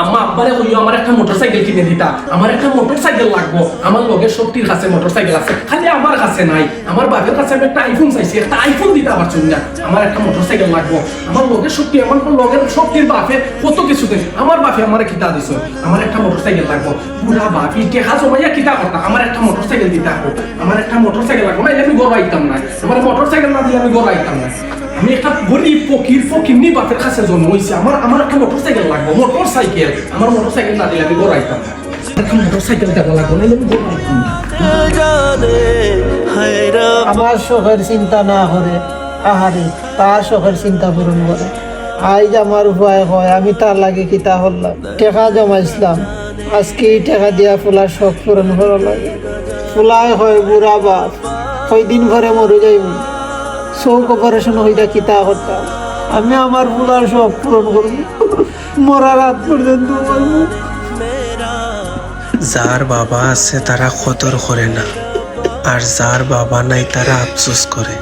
আম্মা আব্বারে কইও আমার একটা মোটরসাইকেল কিনে দিতা, আমার একটা মোটরসাইকেল লাগবো, আমার লগে শক্তির কাছে মোটরসাইকেল আছে, খালি আমার কাছে নাই। আমার বাপের কাছে আমি একটা আইফোন চাইছি, একটা আইফোন দিতে পারছি না, আমার একটা মোটরসাইকেল লাগবো। আমার লগে শক্তি, আমার লগের শক্তির বাপে কত কিছু দেয়, আমার বাপে আমার কিতা দিছ, আমার একটা মোটরসাইকেল লাগবো। বুড়া বাপি টেকা জমাইয়া কিতা করতা, আমার একটা মোটরসাইকেল দিতে হবে, আমার একটা মোটরসাইকেল লাগবো, নাইলে আমি গড় আইতাম না, আমার মোটরসাইকেল না দিলে আমি গড় আইতাম না। আমি একটা গরিব ফকিরনি বাপের কাছে জন্ম হয়েছি, আমার একটা মোটরসাইকেল লাগবো, মোটরসাইকেল, আমার মোটরসাইকেল না দিলে আমি গড় আইতাম না, একটা মোটরসাইকেল দেওয়া লাগবো, নাইলে আমি গড় আইতাম না। আমার শখের চিন্তা না করে আহারে তার শখের চিন্তা পূরণ করে। আজ আমার উপায় হয়, আমি তার লাগে কিতা হলাম, টাকা জমাইছিলাম, আজকে এই টাকা দিয়া ফুলার শখ পূরণ করা লাগে। ফুলায় হয় বুড়া বাপ, কয়দিন ঘরে মরে যাইব, চৌক অপারেশন হইতা কিতা করতাম, আমি আমার ফুলার শখ পূরণ করব, মরার রাত পর্যন্ত করব। যার বাবা আছে তারা কদর করে না, আর যার বাবা নাই তারা আফসোস করে।